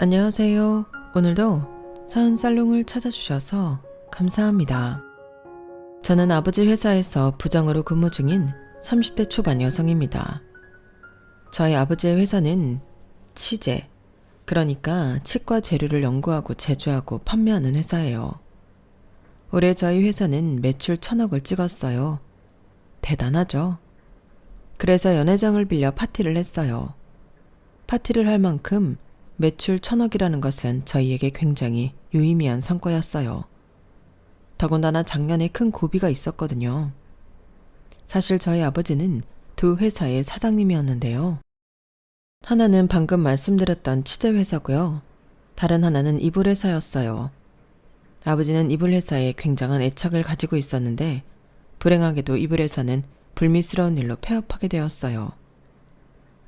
안녕하세요. 오늘도 서은살롱을 찾아주셔서 감사합니다. 저는 아버지 회사에서 부장으로 근무 중인 30대 초반 여성입니다. 저희 아버지의 회사는 치재, 그러니까 치과 재료를 연구하고 제조하고 판매하는 회사예요. 올해 저희 회사는 매출 1,000억을 찍었어요. 대단하죠? 그래서 연회장을 빌려 파티를 했어요. 파티를 할 만큼 매출 1,000억이라는 것은 저희에게 굉장히 유의미한 성과였어요. 더군다나 작년에 큰 고비가 있었거든요. 사실 저희 아버지는 두 회사의 사장님이었는데요. 하나는 방금 말씀드렸던 치제회사고요. 다른 하나는 이불회사였어요. 아버지는 이불회사에 굉장한 애착을 가지고 있었는데 불행하게도 이불회사는 불미스러운 일로 폐업하게 되었어요.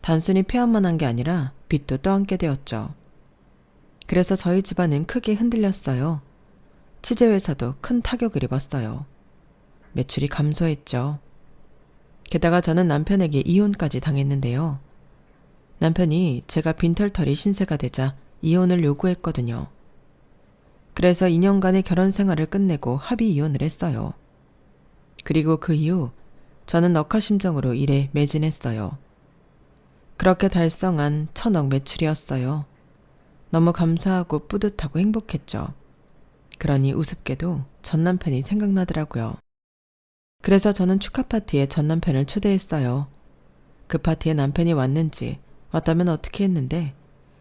단순히 폐업만 한 게 아니라 빚도 떠안게 되었죠. 그래서 저희 집안은 크게 흔들렸어요. 치제회사도 큰 타격을 입었어요. 매출이 감소했죠. 게다가 저는 남편에게 이혼까지 당했는데요. 남편이 제가 빈털터리 신세가 되자 이혼을 요구했거든요. 그래서 2년간의 결혼 생활을 끝내고 합의 이혼을 했어요. 그리고 그 이후 저는 억하심정으로 일에 매진했어요. 그렇게 달성한 1,000억 매출이었어요. 너무 감사하고 뿌듯하고 행복했죠. 그러니 우습게도 전 남편이 생각나더라고요. 그래서 저는 축하 파티에 전 남편을 초대했어요. 그 파티에 남편이 왔는지, 왔다면 어떻게 했는데,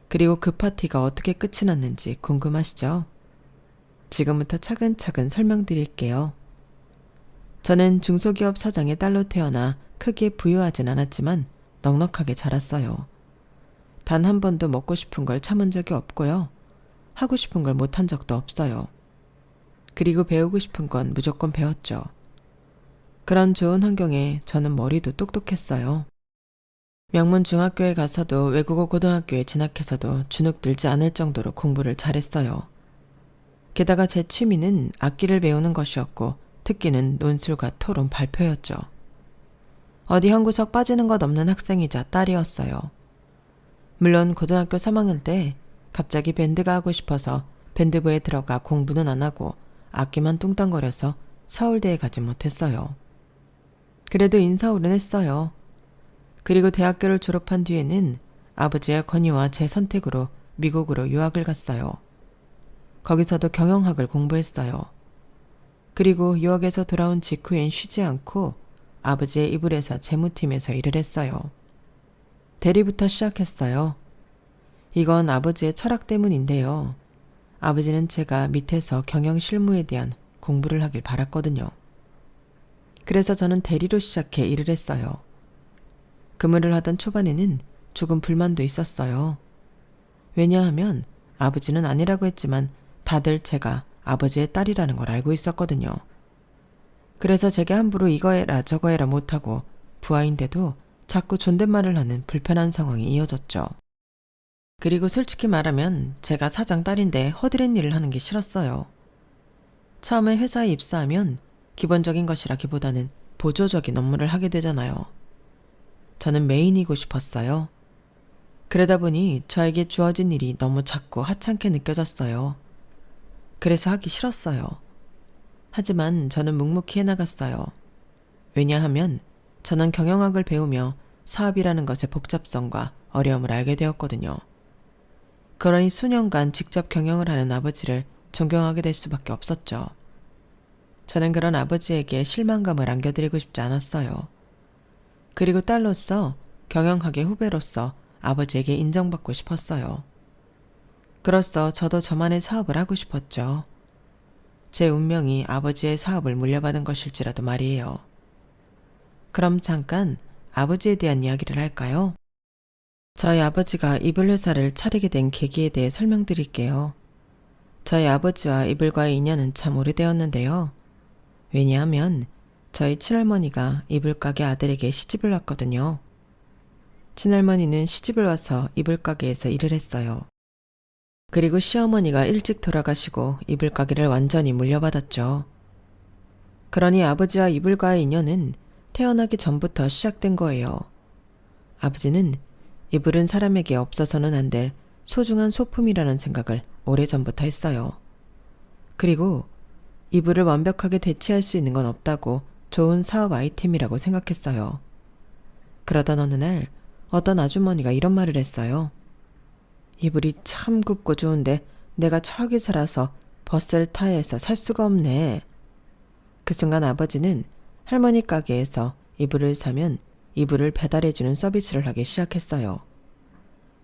그리고 그 파티가 어떻게 끝이 났는지 궁금하시죠? 지금부터 차근차근 설명드릴게요. 저는 중소기업 사장의 딸로 태어나 크게 부유하진 않았지만 넉넉하게 자랐어요. 단 한 번도 먹고 싶은 걸 참은 적이 없고요. 하고 싶은 걸 못한 적도 없어요. 그리고 배우고 싶은 건 무조건 배웠죠. 그런 좋은 환경에 저는 머리도 똑똑했어요. 명문 중학교에 가서도 외국어 고등학교에 진학해서도 주눅들지 않을 정도로 공부를 잘했어요. 게다가 제 취미는 악기를 배우는 것이었고 특기는 논술과 토론 발표였죠. 어디 한 구석 빠지는 것 없는 학생이자 딸이었어요. 물론 고등학교 3학년 때 갑자기 밴드가 하고 싶어서 밴드부에 들어가 공부는 안 하고 악기만 뚱땅거려서 서울대에 가지 못했어요. 그래도 인서울은 했어요. 그리고 대학교를 졸업한 뒤에는 아버지의 건의와 제 선택으로 미국으로 유학을 갔어요. 거기서도 경영학을 공부했어요. 그리고 유학에서 돌아온 직후엔 쉬지 않고 아버지의 이불회사 재무팀에서 일을 했어요. 대리부터 시작했어요. 이건 아버지의 철학 때문인데요. 아버지는 제가 밑에서 경영 실무에 대한 공부를 하길 바랐거든요. 그래서 저는 대리로 시작해 일을 했어요. 근무를 하던 초반에는 조금 불만도 있었어요. 왜냐하면 아버지는 아니라고 했지만 다들 제가 아버지의 딸이라는 걸 알고 있었거든요. 그래서 제게 함부로 이거 해라 저거 해라 못하고 부하인데도 자꾸 존댓말을 하는 불편한 상황이 이어졌죠. 그리고 솔직히 말하면 제가 사장 딸인데 허드렛 일을 하는 게 싫었어요. 처음에 회사에 입사하면 기본적인 것이라기보다는 보조적인 업무를 하게 되잖아요. 저는 메인이고 싶었어요. 그러다 보니 저에게 주어진 일이 너무 작고 하찮게 느껴졌어요. 그래서 하기 싫었어요. 하지만 저는 묵묵히 해나갔어요. 왜냐하면 저는 경영학을 배우며 사업이라는 것의 복잡성과 어려움을 알게 되었거든요. 그러니 수년간 직접 경영을 하는 아버지를 존경하게 될 수밖에 없었죠. 저는 그런 아버지에게 실망감을 안겨드리고 싶지 않았어요. 그리고 딸로서 경영학의 후배로서 아버지에게 인정받고 싶었어요. 그로써 저도 저만의 사업을 하고 싶었죠. 제 운명이 아버지의 사업을 물려받은 것일지라도 말이에요. 그럼 잠깐 아버지에 대한 이야기를 할까요? 저희 아버지가 이불 회사를 차리게 된 계기에 대해 설명드릴게요. 저희 아버지와 이불과의 인연은 참 오래되었는데요. 왜냐하면 저희 친할머니가 이불가게 아들에게 시집을 왔거든요. 친할머니는 시집을 와서 이불가게에서 일을 했어요. 그리고 시어머니가 일찍 돌아가시고 이불가게를 완전히 물려받았죠. 그러니 아버지와 이불과의 인연은 태어나기 전부터 시작된 거예요. 아버지는 이불은 사람에게 없어서는 안 될 소중한 소품이라는 생각을 오래전부터 했어요. 그리고 이불을 완벽하게 대체할 수 있는 건 없다고 좋은 사업 아이템이라고 생각했어요. 그러던 어느 날 어떤 아주머니가 이런 말을 했어요. 이불이 참 굽고 좋은데 내가 처하게 살아서 버셀타에서 살 수가 없네. 그 순간 아버지는 할머니 가게에서 이불을 사면 이불을 배달해주는 서비스를 하기 시작했어요.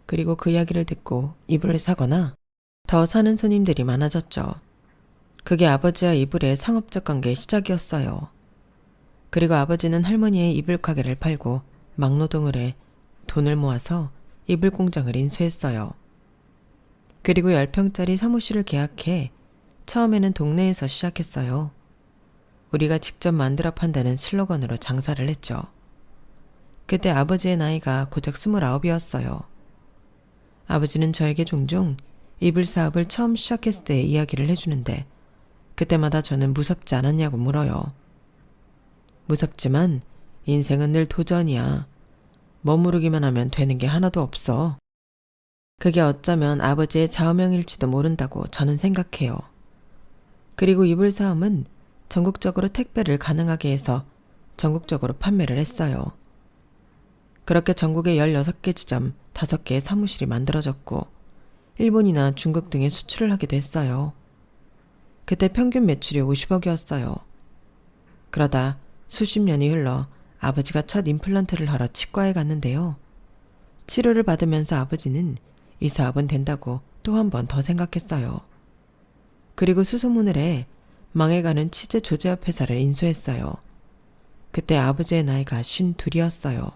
그리고 그 이야기를 듣고 이불을 사거나 더 사는 손님들이 많아졌죠. 그게 아버지와 이불의 상업적 관계의 시작이었어요. 그리고 아버지는 할머니의 이불 가게를 팔고 막노동을 해 돈을 모아서 이불 공장을 인수했어요. 그리고 10평짜리 사무실을 계약해 처음에는 동네에서 시작했어요. 우리가 직접 만들어 판다는 슬로건으로 장사를 했죠. 그때 아버지의 나이가 고작 29이었어요. 아버지는 저에게 종종 이불 사업을 처음 시작했을 때의 이야기를 해주는데 그때마다 저는 무섭지 않았냐고 물어요. 무섭지만 인생은 늘 도전이야. 머무르기만 하면 되는 게 하나도 없어. 그게 어쩌면 아버지의 좌우명일지도 모른다고 저는 생각해요. 그리고 이불 사업은 전국적으로 택배를 가능하게 해서 전국적으로 판매를 했어요. 그렇게 전국에 16개 지점 5개의 사무실이 만들어졌고 일본이나 중국 등에 수출을 하기도 했어요. 그때 평균 매출이 50억이었어요. 그러다 수십 년이 흘러 아버지가 첫 임플란트를 하러 치과에 갔는데요. 치료를 받으면서 아버지는 이 사업은 된다고 또 한 번 더 생각했어요. 그리고 수소문을 해 망해가는 치즈 조제업 회사를 인수했어요. 그때 아버지의 나이가 52이었어요.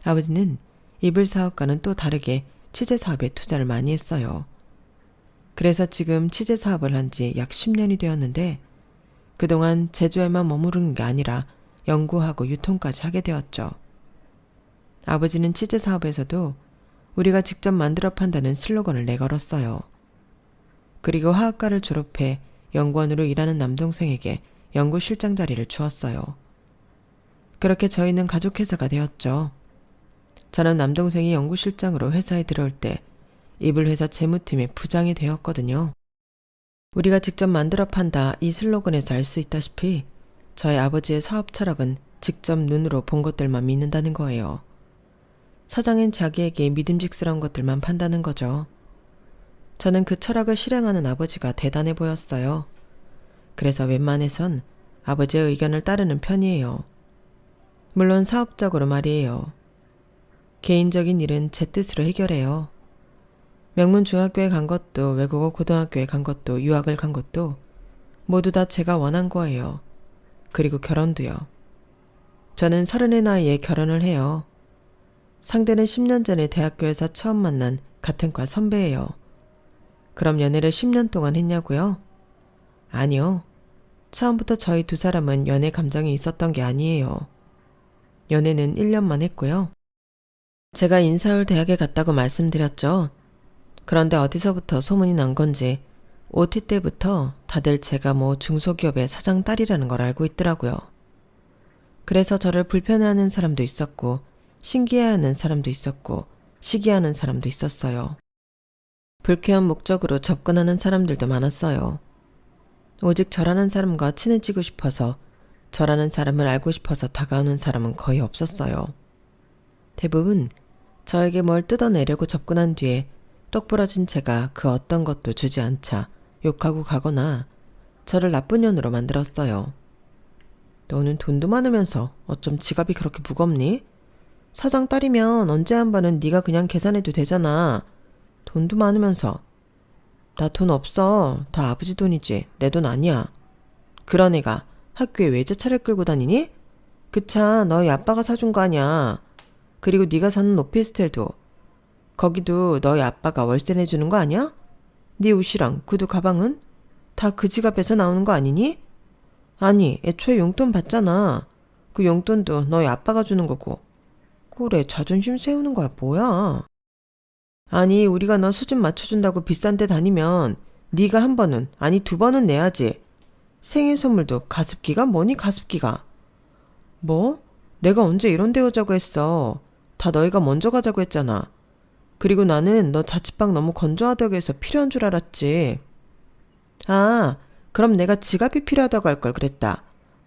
아버지는 이불 사업과는 또 다르게 치즈 사업에 투자를 많이 했어요. 그래서 지금 치즈 사업을 한 지 약 10년이 되었는데 그동안 제조에만 머무르는 게 아니라 연구하고 유통까지 하게 되었죠. 아버지는 치즈 사업에서도 우리가 직접 만들어 판다는 슬로건을 내걸었어요. 그리고 화학과를 졸업해 연구원으로 일하는 남동생에게 연구실장 자리를 주었어요. 그렇게 저희는 가족회사가 되었죠. 저는 남동생이 연구실장으로 회사에 들어올 때 이불 회사 재무팀의 부장이 되었거든요. 우리가 직접 만들어 판다 이 슬로건에서 알 수 있다시피 저희 아버지의 사업 철학은 직접 눈으로 본 것들만 믿는다는 거예요. 사장인 자기에게 믿음직스러운 것들만 판다는 거죠. 저는 그 철학을 실행하는 아버지가 대단해 보였어요. 그래서 웬만해선 아버지의 의견을 따르는 편이에요. 물론 사업적으로 말이에요. 개인적인 일은 제 뜻으로 해결해요. 명문 중학교에 간 것도 외국어 고등학교에 간 것도 유학을 간 것도 모두 다 제가 원한 거예요. 그리고 결혼도요. 저는 30의 나이에 결혼을 해요. 상대는 10년 전에 대학교에서 처음 만난 같은 과 선배예요. 그럼 연애를 10년 동안 했냐고요? 아니요. 처음부터 저희 두 사람은 연애 감정이 있었던 게 아니에요. 연애는 1년만 했고요. 제가 인서울 대학에 갔다고 말씀드렸죠. 그런데 어디서부터 소문이 난 건지 OT 때부터 다들 제가 뭐 중소기업의 사장 딸이라는 걸 알고 있더라고요. 그래서 저를 불편해하는 사람도 있었고 신기해하는 사람도 있었고 시기하는 사람도 있었어요. 불쾌한 목적으로 접근하는 사람들도 많았어요. 오직 저라는 사람과 친해지고 싶어서 저라는 사람을 알고 싶어서 다가오는 사람은 거의 없었어요. 대부분 저에게 뭘 뜯어내려고 접근한 뒤에 똑부러진 제가 그 어떤 것도 주지 않자 욕하고 가거나 저를 나쁜 년으로 만들었어요. 너는 돈도 많으면서 어쩜 지갑이 그렇게 무겁니? 사장 딸이면 언제 한 번은 네가 그냥 계산해도 되잖아. 돈도 많으면서. 나 돈 없어. 다 아버지 돈이지. 내 돈 아니야. 그런 애가 학교에 외제차를 끌고 다니니? 그 차 너희 아빠가 사준 거 아니야. 그리고 네가 사는 오피스텔도 거기도 너희 아빠가 월세 내주는 거 아니야? 네 옷이랑 구두 가방은 다 그 지갑에서 나오는 거 아니니? 아니 애초에 용돈 받잖아. 그 용돈도 너희 아빠가 주는 거고. 그래 자존심 세우는 거야 뭐야. 아니 우리가 너 수준 맞춰준다고 비싼 데 다니면 네가 한 번은 아니 2번은 내야지. 생일 선물도 가습기가 뭐니 가습기가. 뭐? 내가 언제 이런 데 오자고 했어. 다 너희가 먼저 가자고 했잖아. 그리고 나는 너 자취방 너무 건조하다고 해서 필요한 줄 알았지. 아, 그럼 내가 지갑이 필요하다고 할 걸 그랬다.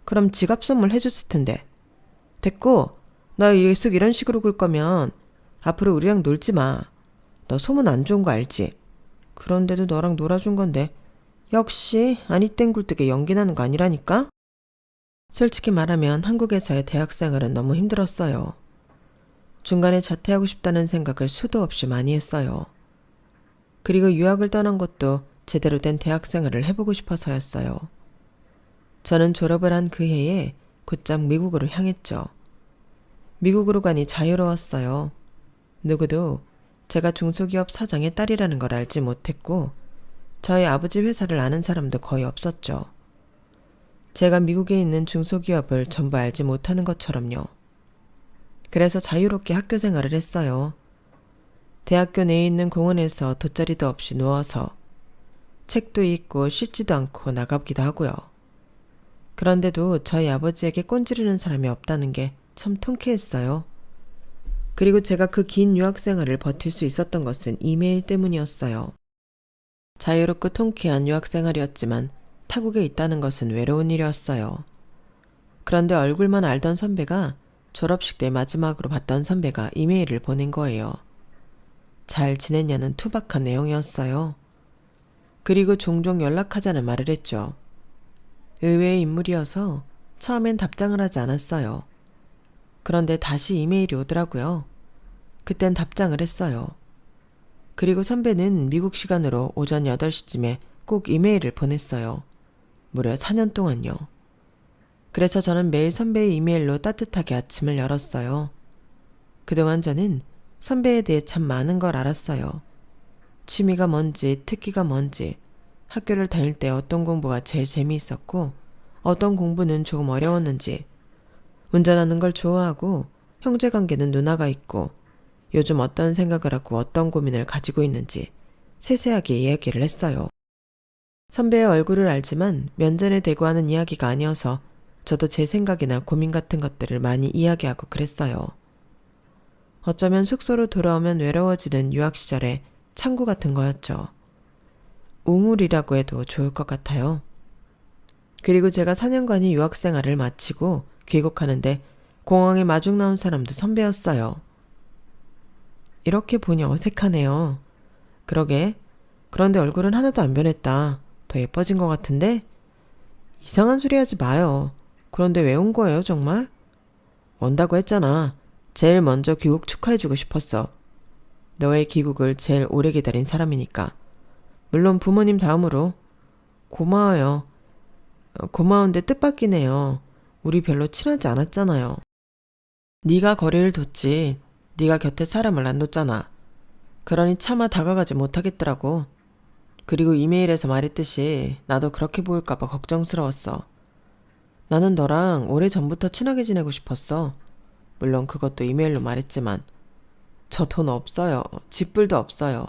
그럼 지갑 선물 해줬을 텐데. 됐고, 나 계속 이런 식으로 굴 거면 앞으로 우리랑 놀지 마. 너 소문 안 좋은 거 알지? 그런데도 너랑 놀아준 건데 역시 아니 땡 굴뚝에 연기 나는 거 아니라니까? 솔직히 말하면 한국에서의 대학생활은 너무 힘들었어요. 중간에 자퇴하고 싶다는 생각을 수도 없이 많이 했어요. 그리고 유학을 떠난 것도 제대로 된 대학생활을 해보고 싶어서였어요. 저는 졸업을 한 그 해에 곧장 미국으로 향했죠. 미국으로 가니 자유로웠어요. 누구도 제가 중소기업 사장의 딸이라는 걸 알지 못했고 저희 아버지 회사를 아는 사람도 거의 없었죠. 제가 미국에 있는 중소기업을 전부 알지 못하는 것처럼요. 그래서 자유롭게 학교 생활을 했어요. 대학교 내에 있는 공원에서 돗자리도 없이 누워서 책도 읽고 씻지도 않고 나가기도 하고요. 그런데도 저희 아버지에게 꼰지르는 사람이 없다는 게 참 통쾌했어요. 그리고 제가 그 긴 유학 생활을 버틸 수 있었던 것은 이메일 때문이었어요. 자유롭고 통쾌한 유학 생활이었지만 타국에 있다는 것은 외로운 일이었어요. 그런데 얼굴만 알던 선배가 졸업식 때 마지막으로 봤던 선배가 이메일을 보낸 거예요. 잘 지냈냐는 투박한 내용이었어요. 그리고 종종 연락하자는 말을 했죠. 의외의 인물이어서 처음엔 답장을 하지 않았어요. 그런데 다시 이메일이 오더라고요. 그땐 답장을 했어요. 그리고 선배는 미국 시간으로 오전 8시쯤에 꼭 이메일을 보냈어요. 무려 4년 동안요. 그래서 저는 매일 선배의 이메일로 따뜻하게 아침을 열었어요. 그동안 저는 선배에 대해 참 많은 걸 알았어요. 취미가 뭔지, 특기가 뭔지, 학교를 다닐 때 어떤 공부가 제일 재미있었고 어떤 공부는 조금 어려웠는지, 운전하는 걸 좋아하고 형제관계는 누나가 있고 요즘 어떤 생각을 하고 어떤 고민을 가지고 있는지 세세하게 이야기를 했어요. 선배의 얼굴을 알지만 면전에 대고 하는 이야기가 아니어서 저도 제 생각이나 고민 같은 것들을 많이 이야기하고 그랬어요. 어쩌면 숙소로 돌아오면 외로워지는 유학 시절의 창구 같은 거였죠. 우물이라고 해도 좋을 것 같아요. 그리고 제가 4년간의 유학 생활을 마치고 귀국하는데 공항에 마중 나온 사람도 선배였어요. 이렇게 보니 어색하네요. 그러게. 그런데 얼굴은 하나도 안 변했다. 더 예뻐진 것 같은데? 이상한 소리 하지 마요. 그런데 왜 온 거예요, 정말? 온다고 했잖아. 제일 먼저 귀국 축하해주고 싶었어. 너의 귀국을 제일 오래 기다린 사람이니까. 물론 부모님 다음으로. 고마워요. 고마운데 뜻밖이네요. 우리 별로 친하지 않았잖아요. 네가 거리를 뒀지. 네가 곁에 사람을 안 뒀잖아. 그러니 차마 다가가지 못하겠더라고. 그리고 이메일에서 말했듯이 나도 그렇게 보일까봐 걱정스러웠어. 나는 너랑 오래전부터 친하게 지내고 싶었어. 물론 그것도 이메일로 말했지만 저 돈 없어요. 집불도 없어요.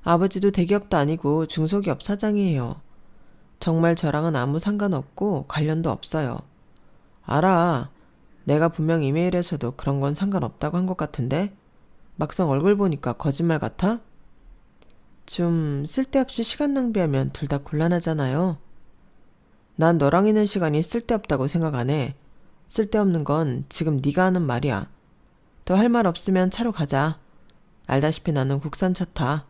아버지도 대기업도 아니고 중소기업 사장이에요. 정말 저랑은 아무 상관없고 관련도 없어요. 알아. 내가 분명 이메일에서도 그런 건 상관없다고 한 것 같은데 막상 얼굴 보니까 거짓말 같아? 좀 쓸데없이 시간 낭비하면 둘 다 곤란하잖아요. 난 너랑 있는 시간이 쓸데없다고 생각 안 해. 쓸데없는 건 지금 네가 하는 말이야. 더 할 말 없으면 차로 가자. 알다시피 나는 국산차 타.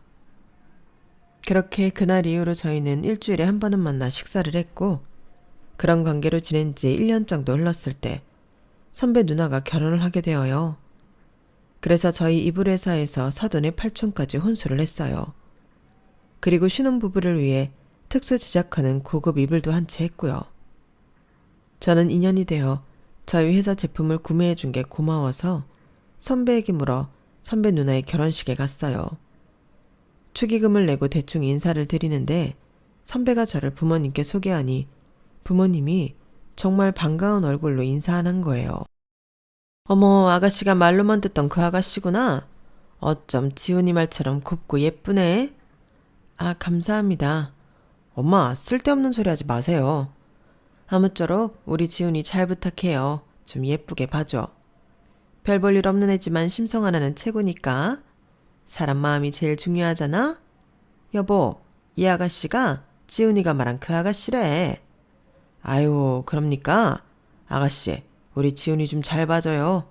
그렇게 그날 이후로 저희는 일주일에 한 번은 만나 식사를 했고 그런 관계로 지낸 지 1년 정도 흘렀을 때 선배 누나가 결혼을 하게 되어요. 그래서 저희 이불 회사에서 사돈의 팔촌까지 혼수를 했어요. 그리고 신혼부부를 위해 특수 제작하는 고급 이불도 한 채 했고요. 저는 인연이 되어 저희 회사 제품을 구매해 준 게 고마워서 선배에게 물어 선배 누나의 결혼식에 갔어요. 축의금을 내고 대충 인사를 드리는데 선배가 저를 부모님께 소개하니 부모님이 정말 반가운 얼굴로 인사하는 거예요. 어머, 아가씨가 말로만 듣던 그 아가씨구나. 어쩜 지훈이 말처럼 곱고 예쁘네. 아, 감사합니다. 엄마, 쓸데없는 소리 하지 마세요. 아무쪼록 우리 지훈이 잘 부탁해요. 좀 예쁘게 봐줘. 별 볼 일 없는 애지만 심성 하나는 최고니까. 사람 마음이 제일 중요하잖아? 여보, 이 아가씨가 지훈이가 말한 그 아가씨래. 아유, 그럽니까? 아가씨, 우리 지훈이 좀 잘 봐줘요.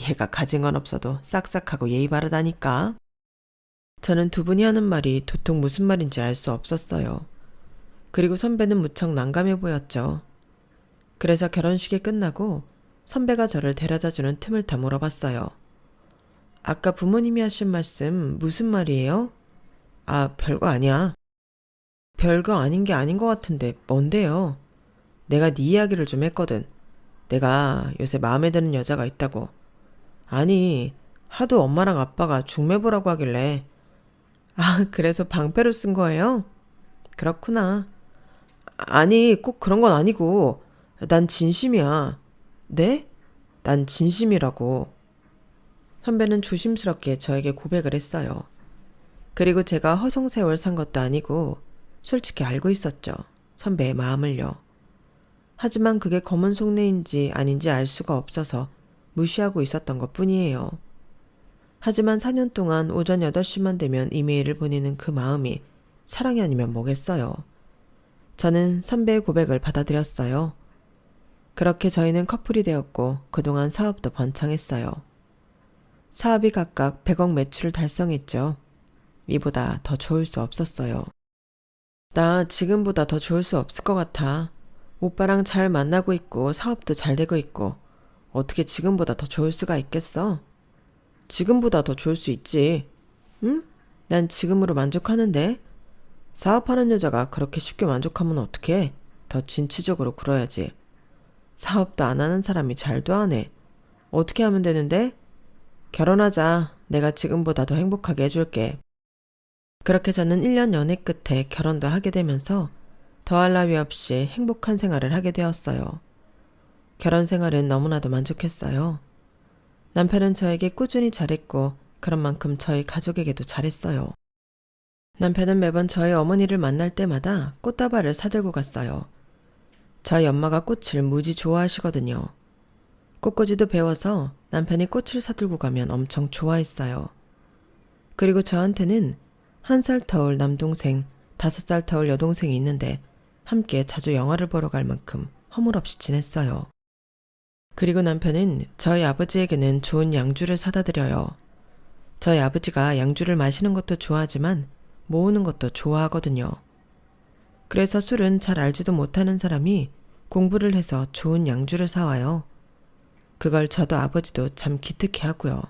얘가 가진 건 없어도 싹싹하고 예의 바르다니까. 저는 두 분이 하는 말이 도통 무슨 말인지 알 수 없었어요. 그리고 선배는 무척 난감해 보였죠. 그래서 결혼식이 끝나고 선배가 저를 데려다주는 틈을 타 물어봤어요. 아까 부모님이 하신 말씀 무슨 말이에요? 아, 별거 아니야. 별거 아닌 게 아닌 것 같은데 뭔데요? 내가 네 이야기를 좀 했거든. 내가 요새 마음에 드는 여자가 있다고. 아니, 하도 엄마랑 아빠가 중매보라고 하길래. 아, 그래서 방패로 쓴 거예요? 그렇구나. 아니, 꼭 그런 건 아니고. 난 진심이야. 네? 난 진심이라고. 선배는 조심스럽게 저에게 고백을 했어요. 그리고 제가 허송세월 산 것도 아니고 솔직히 알고 있었죠. 선배의 마음을요. 하지만 그게 검은 속내인지 아닌지 알 수가 없어서 무시하고 있었던 것 뿐이에요. 하지만 4년 동안 오전 8시만 되면 이메일을 보내는 그 마음이 사랑이 아니면 뭐겠어요. 저는 선배의 고백을 받아들였어요. 그렇게 저희는 커플이 되었고 그동안 사업도 번창했어요. 사업이 각각 100억 매출을 달성했죠. 이보다 더 좋을 수 없었어요. 나 지금보다 더 좋을 수 없을 것 같아. 오빠랑 잘 만나고 있고 사업도 잘 되고 있고 어떻게 지금보다 더 좋을 수가 있겠어? 지금보다 더 좋을 수 있지. 응? 난 지금으로 만족하는데. 사업하는 여자가 그렇게 쉽게 만족하면 어떡해? 더 진취적으로 굴어야지. 사업도 안 하는 사람이 잘도 하네. 어떻게 하면 되는데? 결혼하자. 내가 지금보다 더 행복하게 해줄게. 그렇게 저는 1년 연애 끝에 결혼도 하게 되면서 더할 나위 없이 행복한 생활을 하게 되었어요. 결혼 생활은 너무나도 만족했어요. 남편은 저에게 꾸준히 잘했고 그런 만큼 저희 가족에게도 잘했어요. 남편은 매번 저희 어머니를 만날 때마다 꽃다발을 사들고 갔어요. 저희 엄마가 꽃을 무지 좋아하시거든요. 꽃꽂이도 배워서 남편이 꽃을 사들고 가면 엄청 좋아했어요. 그리고 저한테는 1살 터울 남동생, 5살 터울 여동생이 있는데 함께 자주 영화를 보러 갈 만큼 허물없이 지냈어요. 그리고 남편은 저희 아버지에게는 좋은 양주를 사다 드려요. 저희 아버지가 양주를 마시는 것도 좋아하지만 모으는 것도 좋아하거든요. 그래서 술은 잘 알지도 못하는 사람이 공부를 해서 좋은 양주를 사와요. 그걸 저도 아버지도 참 기특해 하고요.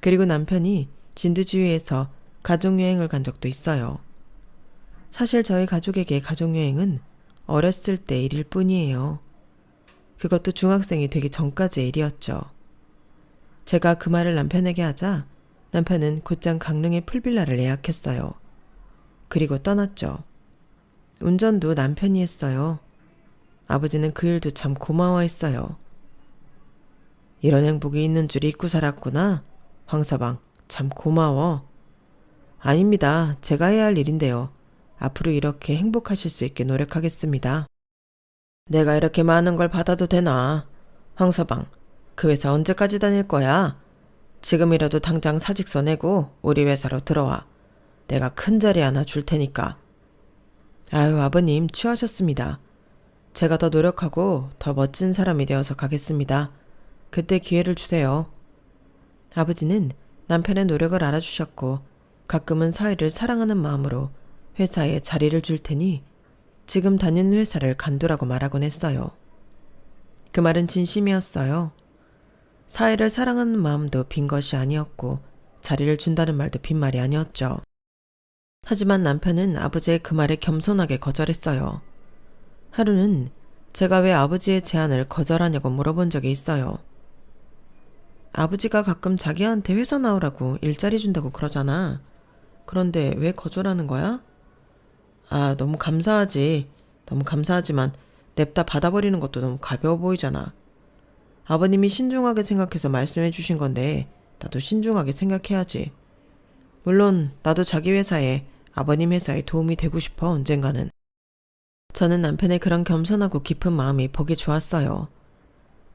그리고 남편이 진두지휘에서 가족여행을 간 적도 있어요. 사실 저희 가족에게 가족여행은 어렸을 때 일일 뿐이에요. 그것도 중학생이 되기 전까지의 일이었죠. 제가 그 말을 남편에게 하자 남편은 곧장 강릉의 풀빌라를 예약했어요. 그리고 떠났죠. 운전도 남편이 했어요. 아버지는 그 일도 참 고마워했어요. 이런 행복이 있는 줄 잊고 살았구나. 황서방, 참 고마워. 아닙니다. 제가 해야 할 일인데요. 앞으로 이렇게 행복하실 수 있게 노력하겠습니다. 내가 이렇게 많은 걸 받아도 되나? 황서방, 그 회사 언제까지 다닐 거야? 지금이라도 당장 사직서 내고 우리 회사로 들어와. 내가 큰 자리 하나 줄 테니까. 아유, 아버님 취하셨습니다. 제가 더 노력하고 더 멋진 사람이 되어서 가겠습니다. 그때 기회를 주세요. 아버지는 남편의 노력을 알아주셨고 가끔은 사위를 사랑하는 마음으로 회사에 자리를 줄 테니 지금 다니는 회사를 간두라고 말하곤 했어요. 그 말은 진심이었어요. 사위를 사랑하는 마음도 빈 것이 아니었고 자리를 준다는 말도 빈말이 아니었죠. 하지만 남편은 아버지의 그 말에 겸손하게 거절했어요. 하루는 제가 왜 아버지의 제안을 거절하냐고 물어본 적이 있어요. 아버지가 가끔 자기한테 회사 나오라고 일자리 준다고 그러잖아. 그런데 왜 거절하는 거야? 아, 너무 감사하지. 너무 감사하지만 냅다 받아버리는 것도 너무 가벼워 보이잖아. 아버님이 신중하게 생각해서 말씀해 주신 건데 나도 신중하게 생각해야지. 물론 나도 자기 회사에 아버님 회사에 도움이 되고 싶어 언젠가는. 저는 남편의 그런 겸손하고 깊은 마음이 보기 좋았어요.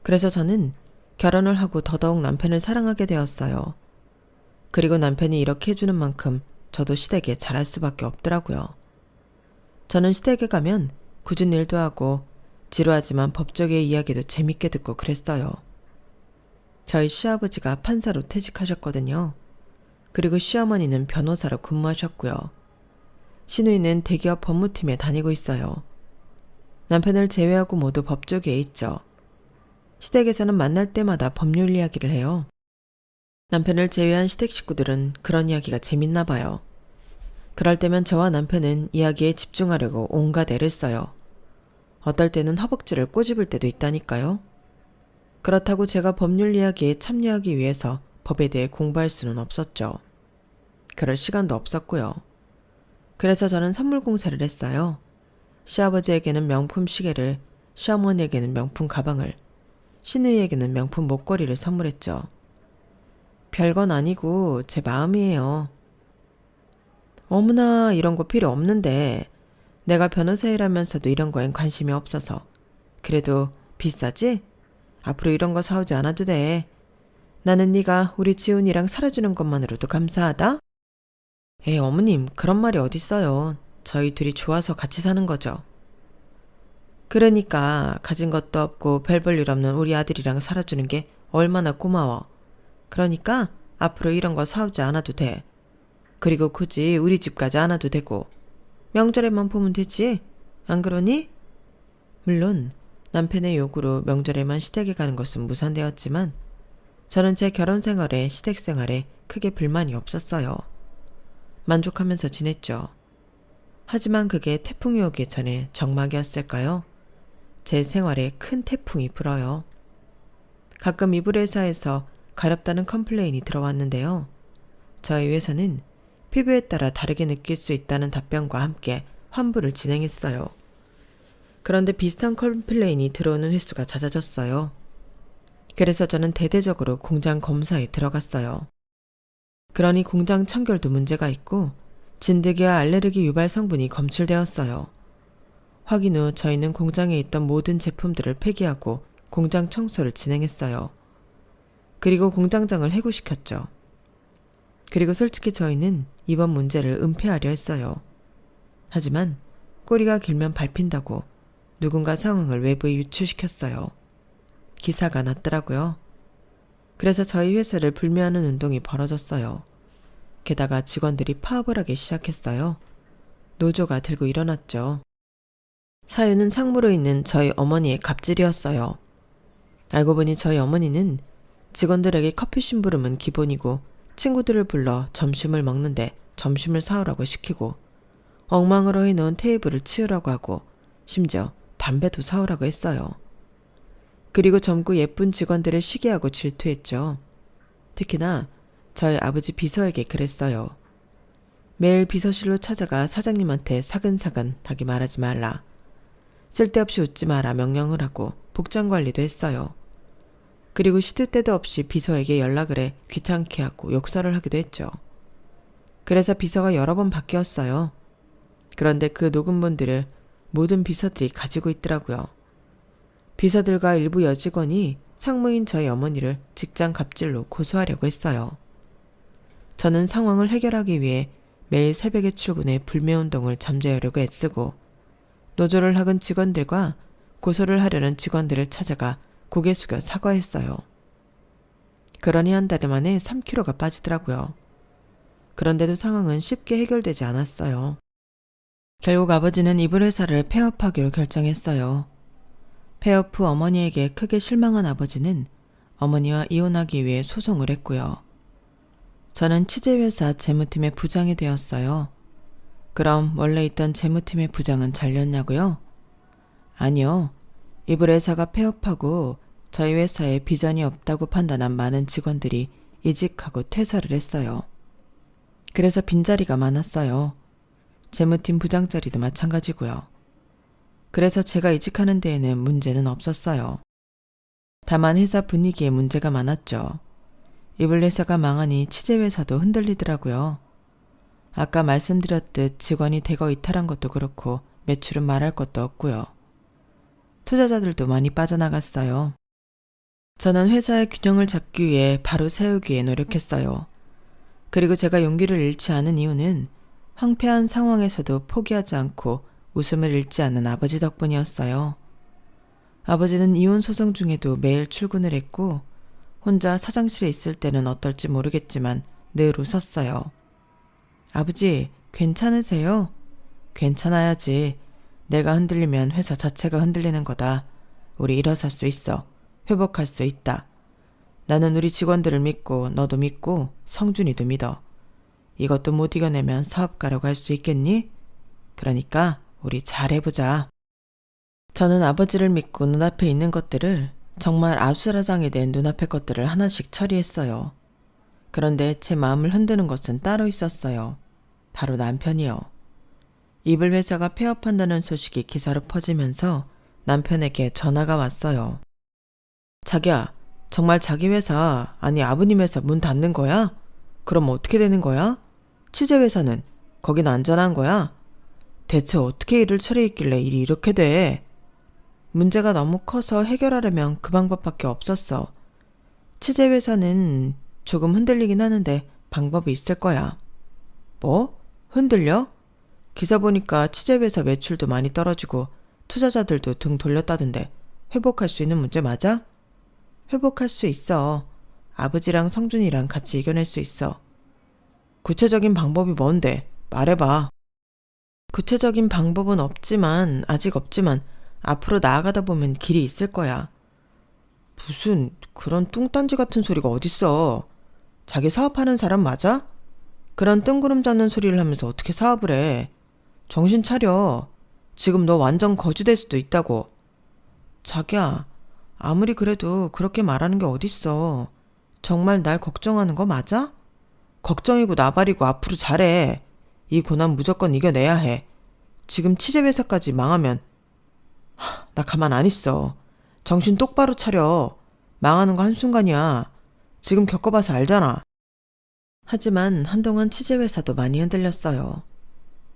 그래서 저는 결혼을 하고 더더욱 남편을 사랑하게 되었어요. 그리고 남편이 이렇게 해주는 만큼 저도 시댁에 잘할 수밖에 없더라고요. 저는 시댁에 가면 굳은 일도 하고 지루하지만 법조계의 이야기도 재밌게 듣고 그랬어요. 저희 시아버지가 판사로 퇴직하셨거든요. 그리고 시어머니는 변호사로 근무하셨고요. 시누이는 대기업 법무팀에 다니고 있어요. 남편을 제외하고 모두 법조계에 있죠. 시댁에서는 만날 때마다 법률 이야기를 해요. 남편을 제외한 시댁 식구들은 그런 이야기가 재밌나 봐요. 그럴 때면 저와 남편은 이야기에 집중하려고 온갖 애를 써요. 어떨 때는 허벅지를 꼬집을 때도 있다니까요. 그렇다고 제가 법률 이야기에 참여하기 위해서 법에 대해 공부할 수는 없었죠. 그럴 시간도 없었고요. 그래서 저는 선물 공세를 했어요. 시아버지에게는 명품 시계를, 시어머니에게는 명품 가방을, 시누이에게는 명품 목걸이를 선물했죠. 별건 아니고 제 마음이에요. 어머나 이런 거 필요 없는데 내가 변호사 일하면서도 이런 거엔 관심이 없어서. 그래도 비싸지? 앞으로 이런 거 사오지 않아도 돼. 나는 네가 우리 지훈이랑 살아주는 것만으로도 감사하다. 에이 어머님 그런 말이 어딨어요. 저희 둘이 좋아서 같이 사는 거죠. 그러니까 가진 것도 없고 별 볼 일 없는 우리 아들이랑 살아주는 게 얼마나 고마워. 그러니까 앞으로 이런 거 사오지 않아도 돼. 그리고 굳이 우리 집 가지 않아도 되고 명절에만 보면 되지. 안 그러니? 물론 남편의 요구로 명절에만 시댁에 가는 것은 무산되었지만 저는 제 결혼 생활에 시댁 생활에 크게 불만이 없었어요. 만족하면서 지냈죠. 하지만 그게 태풍이 오기 전에 정막이었을까요? 제 생활에 큰 태풍이 불어요. 가끔 이불 회사에서 가렵다는 컴플레인이 들어왔는데요. 저희 회사는 피부에 따라 다르게 느낄 수 있다는 답변과 함께 환불을 진행했어요. 그런데 비슷한 컴플레인이 들어오는 횟수가 잦아졌어요. 그래서 저는 대대적으로 공장 검사에 들어갔어요. 그러니 공장 청결도 문제가 있고 진드기와 알레르기 유발 성분이 검출되었어요. 확인 후 저희는 공장에 있던 모든 제품들을 폐기하고 공장 청소를 진행했어요. 그리고 공장장을 해고시켰죠. 그리고 솔직히 저희는 이번 문제를 은폐하려 했어요. 하지만 꼬리가 길면 밟힌다고 누군가 상황을 외부에 유출시켰어요. 기사가 났더라고요. 그래서 저희 회사를 불매하는 운동이 벌어졌어요. 게다가 직원들이 파업을 하기 시작했어요. 노조가 들고 일어났죠. 사유는 상무로 있는 저희 어머니의 갑질이었어요. 알고 보니 저희 어머니는 직원들에게 커피 심부름은 기본이고 친구들을 불러 점심을 먹는데 점심을 사오라고 시키고 엉망으로 해놓은 테이블을 치우라고 하고 심지어 담배도 사오라고 했어요. 그리고 젊고 예쁜 직원들을 시기하고 질투했죠. 특히나 저희 아버지 비서에게 그랬어요. 매일 비서실로 찾아가 사장님한테 사근사근하게 말하지 말라. 쓸데없이 웃지 마라 명령을 하고 복장 관리도 했어요. 그리고 시도 때도 없이 비서에게 연락을 해 귀찮게 하고 욕설을 하기도 했죠. 그래서 비서가 여러 번 바뀌었어요. 그런데 그 녹음본들을 모든 비서들이 가지고 있더라고요. 비서들과 일부 여직원이 상무인 저희 어머니를 직장 갑질로 고소하려고 했어요. 저는 상황을 해결하기 위해 매일 새벽에 출근해 불매운동을 잠재우려고 애쓰고 노조를 하은 직원들과 고소를 하려는 직원들을 찾아가 고개 숙여 사과했어요. 그러니 한 달 만에 3kg가 빠지더라고요. 그런데도 상황은 쉽게 해결되지 않았어요. 결국 아버지는 이불 회사를 폐업하기로 결정했어요. 폐업 후 어머니에게 크게 실망한 아버지는 어머니와 이혼하기 위해 소송을 했고요. 저는 취재회사 재무팀의 부장이 되었어요. 그럼 원래 있던 재무팀의 부장은 잘렸냐고요? 아니요. 이불 회사가 폐업하고 저희 회사에 비전이 없다고 판단한 많은 직원들이 이직하고 퇴사를 했어요. 그래서 빈자리가 많았어요. 재무팀 부장 자리도 마찬가지고요. 그래서 제가 이직하는 데에는 문제는 없었어요. 다만 회사 분위기에 문제가 많았죠. 이불 회사가 망하니 취재회사도 흔들리더라고요. 아까 말씀드렸듯 직원이 대거 이탈한 것도 그렇고 매출은 말할 것도 없고요. 투자자들도 많이 빠져나갔어요. 저는 회사의 균형을 잡기 위해 바로 세우기에 노력했어요. 그리고 제가 용기를 잃지 않은 이유는 황폐한 상황에서도 포기하지 않고 웃음을 잃지 않는 아버지 덕분이었어요. 아버지는 이혼 소송 중에도 매일 출근을 했고 혼자 사장실에 있을 때는 어떨지 모르겠지만 늘 웃었어요. 아버지, 괜찮으세요? 괜찮아야지. 내가 흔들리면 회사 자체가 흔들리는 거다. 우리 일어설 수 있어. 회복할 수 있다. 나는 우리 직원들을 믿고 너도 믿고 성준이도 믿어. 이것도 못 이겨내면 사업가라고 할 수 있겠니? 그러니까 우리 잘해보자. 저는 아버지를 믿고 눈앞에 있는 것들을 정말 아수라장이 된 눈앞의 것들을 하나씩 처리했어요. 그런데 제 마음을 흔드는 것은 따로 있었어요. 바로 남편이요. 이불 회사가 폐업한다는 소식이 기사로 퍼지면서 남편에게 전화가 왔어요. 자기야, 정말 자기 회사, 아니 아버님 회사 문 닫는 거야? 그럼 어떻게 되는 거야? 취재 회사는? 거긴 안전한 거야? 대체 어떻게 일을 처리했길래 일이 이렇게 돼? 문제가 너무 커서 해결하려면 그 방법밖에 없었어. 취재 회사는 조금 흔들리긴 하는데 방법이 있을 거야. 뭐? 흔들려? 기사 보니까 취재 회사 매출도 많이 떨어지고 투자자들도 등 돌렸다던데 회복할 수 있는 문제 맞아? 회복할 수 있어. 아버지랑 성준이랑 같이 이겨낼 수 있어. 구체적인 방법이 뭔데? 말해봐. 구체적인 방법은 아직 없지만 앞으로 나아가다 보면 길이 있을 거야. 무슨 그런 뚱딴지 같은 소리가 어딨어. 자기 사업하는 사람 맞아? 그런 뜬구름 잡는 소리를 하면서 어떻게 사업을 해. 정신 차려. 지금 너 완전 거지될 수도 있다고. 자기야, 아무리 그래도 그렇게 말하는 게 어딨어. 정말 날 걱정하는 거 맞아? 걱정이고 나발이고 앞으로 잘해. 이 고난 무조건 이겨내야 해. 지금 취재회사까지 망하면 나 가만 안 있어. 정신 똑바로 차려. 망하는 거 한순간이야. 지금 겪어봐서 알잖아. 하지만 한동안 취재회사도 많이 흔들렸어요.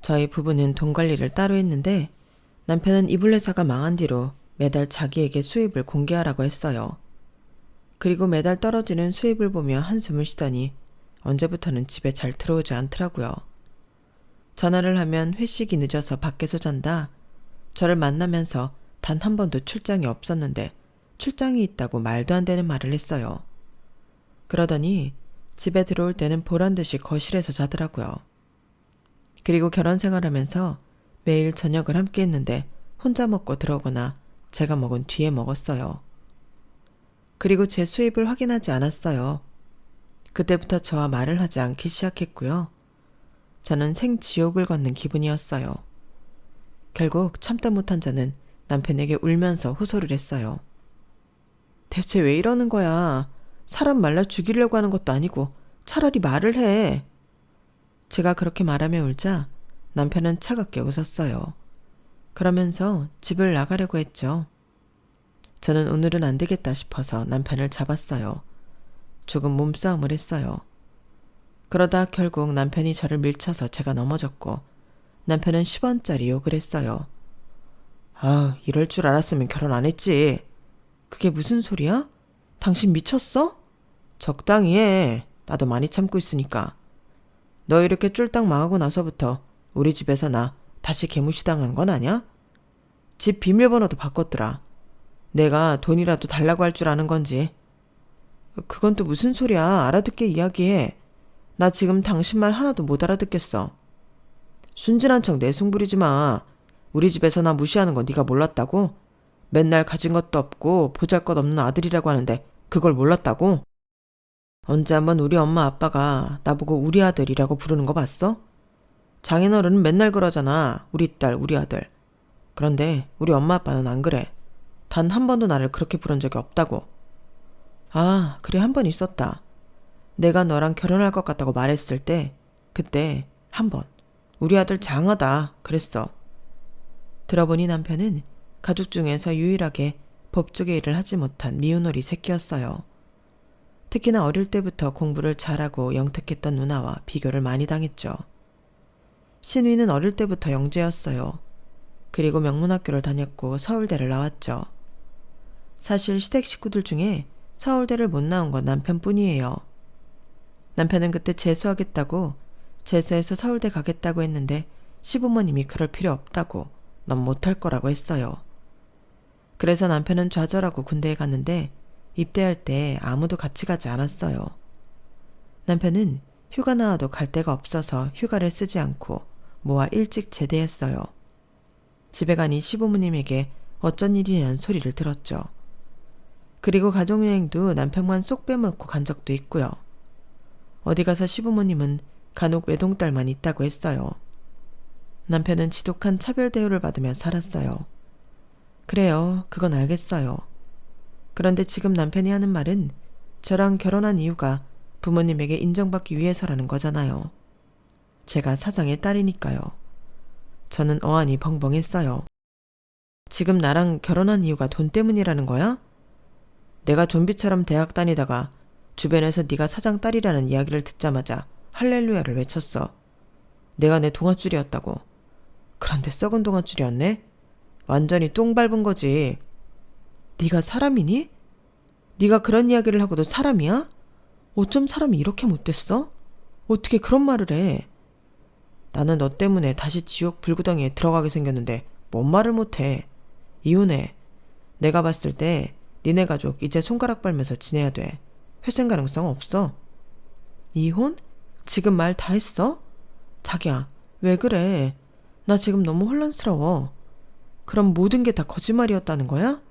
저희 부부는 돈 관리를 따로 했는데 남편은 이불 회사가 망한 뒤로 매달 자기에게 수입을 공개하라고 했어요. 그리고 매달 떨어지는 수입을 보며 한숨을 쉬더니 언제부터는 집에 잘 들어오지 않더라고요. 전화를 하면 회식이 늦어서 밖에서 잔다. 저를 만나면서 단 한 번도 출장이 없었는데 출장이 있다고 말도 안 되는 말을 했어요. 그러더니 집에 들어올 때는 보란듯이 거실에서 자더라고요. 그리고 결혼 생활하면서 매일 저녁을 함께 했는데 혼자 먹고 들어오거나 제가 먹은 뒤에 먹었어요. 그리고 제 수입을 확인하지 않았어요. 그때부터 저와 말을 하지 않기 시작했고요. 저는 생지옥을 걷는 기분이었어요. 결국 참다 못한 저는 남편에게 울면서 호소를 했어요. 대체 왜 이러는 거야? 사람 말라 죽이려고 하는 것도 아니고 차라리 말을 해. 제가 그렇게 말하며 울자 남편은 차갑게 웃었어요. 그러면서 집을 나가려고 했죠. 저는 오늘은 안 되겠다 싶어서 남편을 잡았어요. 조금 몸싸움을 했어요. 그러다 결국 남편이 저를 밀쳐서 제가 넘어졌고 남편은 10원짜리 욕을 했어요. 아, 이럴 줄 알았으면 결혼 안 했지. 그게 무슨 소리야? 당신 미쳤어? 적당히 해. 나도 많이 참고 있으니까. 너 이렇게 쫄딱 망하고 나서부터 우리 집에서 나 다시 개무시당한 건 아냐? 집 비밀번호도 바꿨더라. 내가 돈이라도 달라고 할 줄 아는 건지. 그건 또 무슨 소리야. 알아듣게 이야기해. 나 지금 당신 말 하나도 못 알아듣겠어. 순진한 척 내숭 부리지 마. 우리 집에서 나 무시하는 거 네가 몰랐다고? 맨날 가진 것도 없고 보잘것없는 아들이라고 하는데 그걸 몰랐다고? 언제 한번 우리 엄마 아빠가 나보고 우리 아들이라고 부르는 거 봤어? 장인어른은 맨날 그러잖아. 우리 딸, 우리 아들. 그런데 우리 엄마 아빠는 안 그래. 단 한 번도 나를 그렇게 부른 적이 없다고. 아, 그래 한 번 있었다. 내가 너랑 결혼할 것 같다고 말했을 때 그때 한 번 우리 아들 장하다 그랬어. 들어보니 남편은 가족 중에서 유일하게 법조계 일을 하지 못한 미운오리 새끼였어요. 특히나 어릴 때부터 공부를 잘하고 영특했던 누나와 비교를 많이 당했죠. 신위는 어릴 때부터 영재였어요. 그리고 명문학교를 다녔고 서울대를 나왔죠. 사실 시댁 식구들 중에 서울대를 못 나온 건 남편뿐이에요. 남편은 그때 재수하겠다고, 재수해서 서울대 가겠다고 했는데 시부모님이 그럴 필요 없다고, 넌 못할 거라고 했어요. 그래서 남편은 좌절하고 군대에 갔는데 입대할 때 아무도 같이 가지 않았어요. 남편은 휴가 나와도 갈 데가 없어서 휴가를 쓰지 않고 모아 일찍 제대했어요. 집에 가니 시부모님에게 어쩐 일이냐는 소리를 들었죠. 그리고 가족여행도 남편만 쏙 빼먹고 간 적도 있고요. 어디 가서 시부모님은 간혹 외동딸만 있다고 했어요. 남편은 지독한 차별 대우를 받으며 살았어요. 그래요, 그건 알겠어요. 그런데 지금 남편이 하는 말은 저랑 결혼한 이유가 부모님에게 인정받기 위해서라는 거잖아요. 제가 사장의 딸이니까요. 저는 어안이 벙벙했어요. 지금 나랑 결혼한 이유가 돈 때문이라는 거야? 내가 좀비처럼 대학 다니다가 주변에서 네가 사장 딸이라는 이야기를 듣자마자 할렐루야를 외쳤어. 내가 내 동아줄이었다고. 그런데 썩은 동아줄이었네? 완전히 똥 밟은 거지. 네가 사람이니? 네가 그런 이야기를 하고도 사람이야? 어쩜 사람이 이렇게 못됐어? 어떻게 그런 말을 해? 나는 너 때문에 다시 지옥 불구덩이에 들어가게 생겼는데 뭔 말을 못해. 이혼해. 내가 봤을 때 니네 가족 이제 손가락 빨면서 지내야 돼. 회생 가능성 없어. 이혼? 지금 말 다 했어? 자기야, 왜 그래? 나 지금 너무 혼란스러워. 그럼 모든 게 다 거짓말이었다는 거야?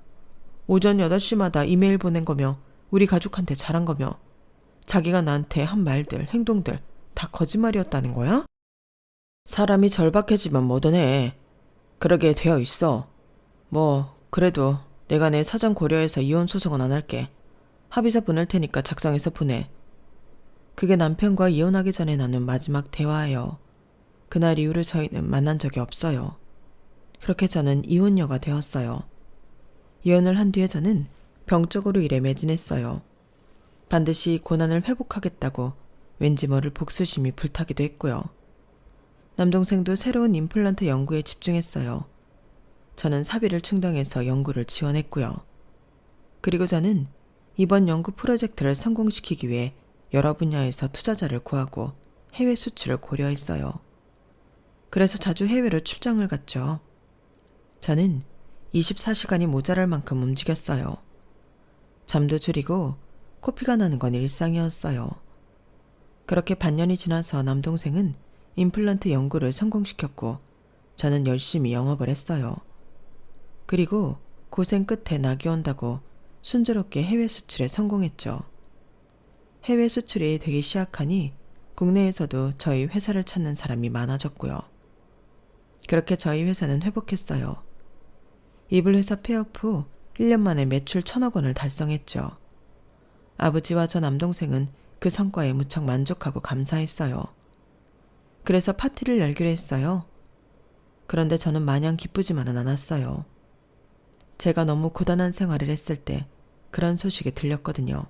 오전 8시마다 이메일 보낸 거며 우리 가족한테 잘한 거며 자기가 나한테 한 말들, 행동들 다 거짓말이었다는 거야? 사람이 절박해지면 뭐든 해. 그러게 되어 있어. 뭐 그래도 내가 내 사정 고려해서 이혼 소송은 안 할게. 합의서 보낼 테니까 작성해서 보내. 그게 남편과 이혼하기 전에 나눈 마지막 대화예요. 그날 이후로 저희는 만난 적이 없어요. 그렇게 저는 이혼녀가 되었어요. 이혼을 한 뒤에 저는 병적으로 일에 매진했어요. 반드시 고난을 회복하겠다고 왠지 모를 복수심이 불타기도 했고요. 남동생도 새로운 임플란트 연구에 집중했어요. 저는 사비를 충당해서 연구를 지원했고요. 그리고 저는 이번 연구 프로젝트를 성공시키기 위해 여러 분야에서 투자자를 구하고 해외 수출을 고려했어요. 그래서 자주 해외로 출장을 갔죠. 저는 24시간이 모자랄 만큼 움직였어요. 잠도 줄이고 코피가 나는 건 일상이었어요. 그렇게 반년이 지나서 남동생은 임플란트 연구를 성공시켰고 저는 열심히 영업을 했어요. 그리고 고생 끝에 낙이 온다고 순조롭게 해외 수출에 성공했죠. 해외 수출이 되기 시작하니 국내에서도 저희 회사를 찾는 사람이 많아졌고요. 그렇게 저희 회사는 회복했어요. 이불 회사 폐업 후 1년 만에 매출 1,000억 원을 달성했죠. 아버지와 저 남동생은 그 성과에 무척 만족하고 감사했어요. 그래서 파티를 열기로 했어요. 그런데 저는 마냥 기쁘지만은 않았어요. 제가 너무 고단한 생활을 했을 때 그런 소식이 들렸거든요.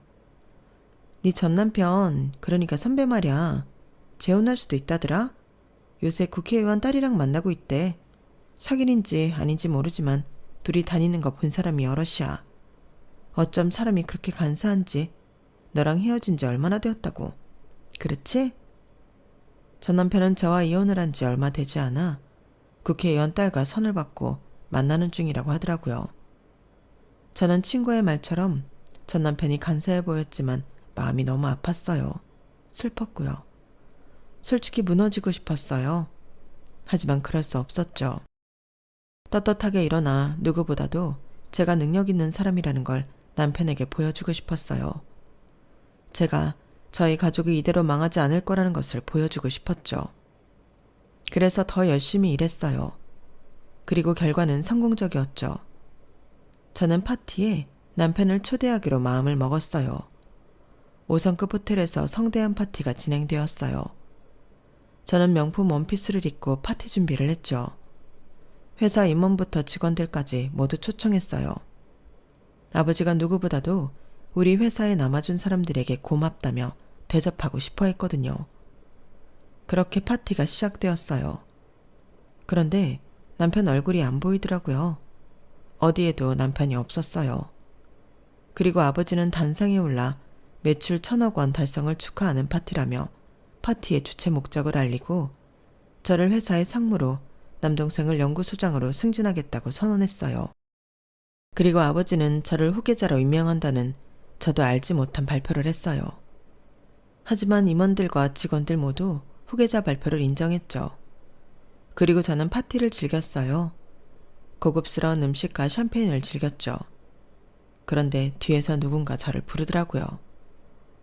네 전남편, 그러니까 선배 말이야. 재혼할 수도 있다더라? 요새 국회의원 딸이랑 만나고 있대. 사귄인지 아닌지 모르지만 둘이 다니는 거 본 사람이 여럿이야. 어쩜 사람이 그렇게 간사한지. 너랑 헤어진 지 얼마나 되었다고. 그렇지? 전 남편은 저와 이혼을 한 지 얼마 되지 않아 국회의원 딸과 선을 받고 만나는 중이라고 하더라고요. 저는 친구의 말처럼 전 남편이 간사해 보였지만 마음이 너무 아팠어요. 슬펐고요. 솔직히 무너지고 싶었어요. 하지만 그럴 수 없었죠. 떳떳하게 일어나 누구보다도 제가 능력 있는 사람이라는 걸 남편에게 보여주고 싶었어요. 제가 저희 가족이 이대로 망하지 않을 거라는 것을 보여주고 싶었죠. 그래서 더 열심히 일했어요. 그리고 결과는 성공적이었죠. 저는 파티에 남편을 초대하기로 마음을 먹었어요. 5성급 호텔에서 성대한 파티가 진행되었어요. 저는 명품 원피스를 입고 파티 준비를 했죠. 회사 임원부터 직원들까지 모두 초청했어요. 아버지가 누구보다도 우리 회사에 남아준 사람들에게 고맙다며 대접하고 싶어 했거든요. 그렇게 파티가 시작되었어요. 그런데 남편 얼굴이 안 보이더라고요. 어디에도 남편이 없었어요. 그리고 아버지는 단상에 올라 매출 1,000억 원 달성을 축하하는 파티라며 파티의 주최 목적을 알리고 저를 회사의 상무로 남동생을 연구소장으로 승진하겠다고 선언했어요. 그리고 아버지는 저를 후계자로 임명한다는 저도 알지 못한 발표를 했어요. 하지만 임원들과 직원들 모두 후계자 발표를 인정했죠. 그리고 저는 파티를 즐겼어요. 고급스러운 음식과 샴페인을 즐겼죠. 그런데 뒤에서 누군가 저를 부르더라고요.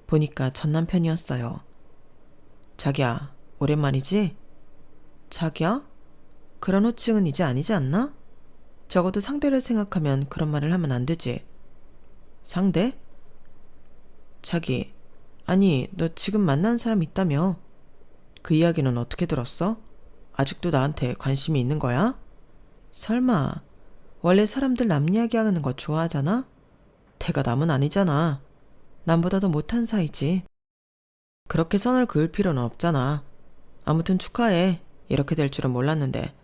보니까 전 남편이었어요. 자기야, 오랜만이지? 자기야? 그런 호칭은 이제 아니지 않나? 적어도 상대를 생각하면 그런 말을 하면 안 되지. 상대? 자기, 아니, 너 지금 만난 사람 있다며? 그 이야기는 어떻게 들었어? 아직도 나한테 관심이 있는 거야? 설마, 원래 사람들 남 이야기하는 거 좋아하잖아? 대가 남은 아니잖아. 남보다 더 못한 사이지. 그렇게 선을 그을 필요는 없잖아. 아무튼 축하해. 이렇게 될 줄은 몰랐는데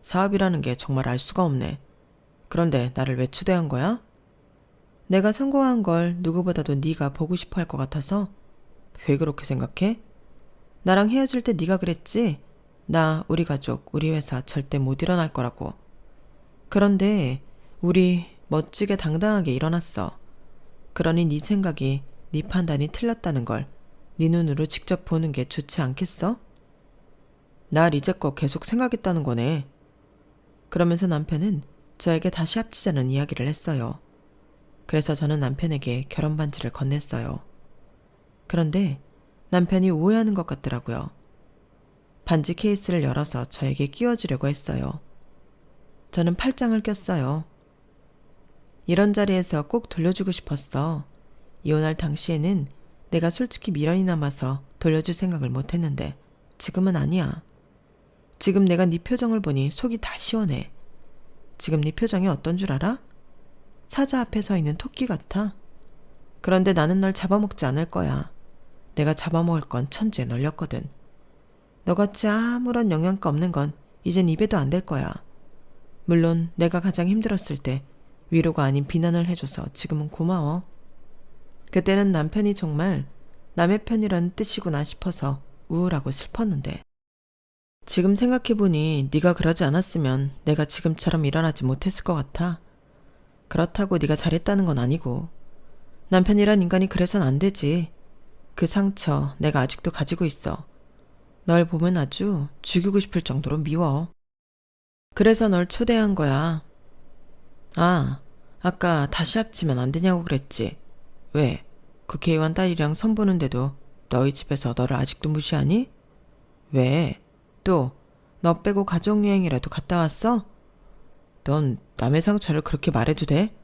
사업이라는 게 정말 알 수가 없네. 그런데 나를 왜 초대한 거야? 내가 성공한 걸 누구보다도 네가 보고 싶어 할 것 같아서. 왜 그렇게 생각해? 나랑 헤어질 때 네가 그랬지? 나, 우리 가족, 우리 회사 절대 못 일어날 거라고. 그런데 우리 멋지게 당당하게 일어났어. 그러니 네 생각이, 네 판단이 틀렸다는 걸 네 눈으로 직접 보는 게 좋지 않겠어? 날 이제껏 계속 생각했다는 거네. 그러면서 남편은 저에게 다시 합치자는 이야기를 했어요. 그래서 저는 남편에게 결혼 반지를 건넸어요. 그런데 남편이 오해하는 것 같더라고요. 반지 케이스를 열어서 저에게 끼워주려고 했어요. 저는 팔짱을 꼈어요. 이런 자리에서 꼭 돌려주고 싶었어. 이혼할 당시에는 내가 솔직히 미련이 남아서 돌려줄 생각을 못했는데 지금은 아니야. 지금 내가 네 표정을 보니 속이 다 시원해. 지금 네 표정이 어떤 줄 알아? 사자 앞에 서 있는 토끼 같아. 그런데 나는 널 잡아먹지 않을 거야. 내가 잡아먹을 건 천지에 널렸거든. 너같이 아무런 영양가 없는 건 이젠 입에도 안 댈 거야. 물론 내가 가장 힘들었을 때 위로가 아닌 비난을 해줘서 지금은 고마워. 그때는 남편이 정말 남의 편이라는 뜻이구나 싶어서 우울하고 슬펐는데 지금 생각해보니 네가 그러지 않았으면 내가 지금처럼 일어나지 못했을 것 같아. 그렇다고 네가 잘했다는 건 아니고 남편이란 인간이 그래선 안 되지. 그 상처 내가 아직도 가지고 있어. 널 보면 아주 죽이고 싶을 정도로 미워. 그래서 널 초대한 거야. 아, 아까 다시 합치면 안 되냐고 그랬지. 왜? 국회의원 딸이랑 선보는데도 너희 집에서 너를 아직도 무시하니? 왜? 또 너 빼고 가족여행이라도 갔다 왔어? 넌 남의 상처를 그렇게 말해도 돼?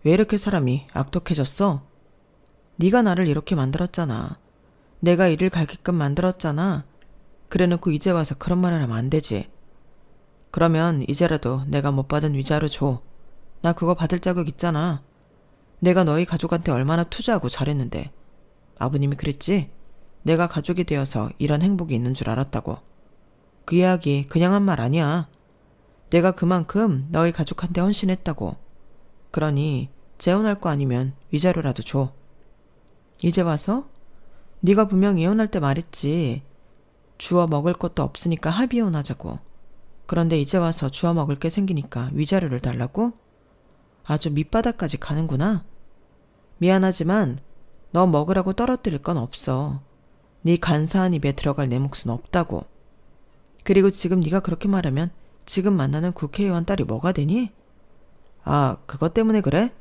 왜 이렇게 사람이 악독해졌어? 네가 나를 이렇게 만들었잖아. 내가 이를 갈게끔 만들었잖아. 그래놓고 이제 와서 그런 말을 하면 안 되지. 그러면 이제라도 내가 못 받은 위자료 줘. 나 그거 받을 자격 있잖아. 내가 너희 가족한테 얼마나 투자하고 잘했는데. 아버님이 그랬지? 내가 가족이 되어서 이런 행복이 있는 줄 알았다고. 그 이야기 그냥 한 말 아니야. 내가 그만큼 너희 가족한테 헌신했다고. 그러니 재혼할 거 아니면 위자료라도 줘. 이제 와서? 네가 분명 이혼할 때 말했지. 주워 먹을 것도 없으니까 합의혼하자고. 그런데 이제 와서 주워 먹을 게 생기니까 위자료를 달라고? 아주 밑바닥까지 가는구나. 미안하지만 너 먹으라고 떨어뜨릴 건 없어. 네 간사한 입에 들어갈 내 몫은 없다고. 그리고 지금 네가 그렇게 말하면 지금 만나는 국회의원 딸이 뭐가 되니? 아, 그것 때문에 그래?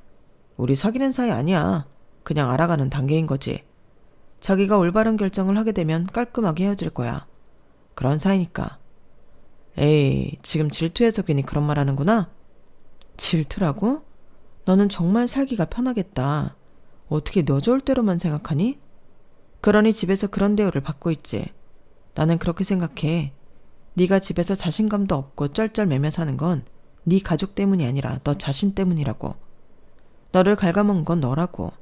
우리 사귀는 사이 아니야. 그냥 알아가는 단계인 거지. 자기가 올바른 결정을 하게 되면 깔끔하게 헤어질 거야. 그런 사이니까. 에이, 지금 질투해서 괜히 그런 말 하는구나? 질투라고? 너는 정말 살기가 편하겠다. 어떻게 너 좋을 대로만 생각하니? 그러니 집에서 그런 대우를 받고 있지. 나는 그렇게 생각해. 네가 집에서 자신감도 없고 쩔쩔매며 사는 건 네 가족 때문이 아니라 너 자신 때문이라고. 너를 갉아먹은 건 너라고.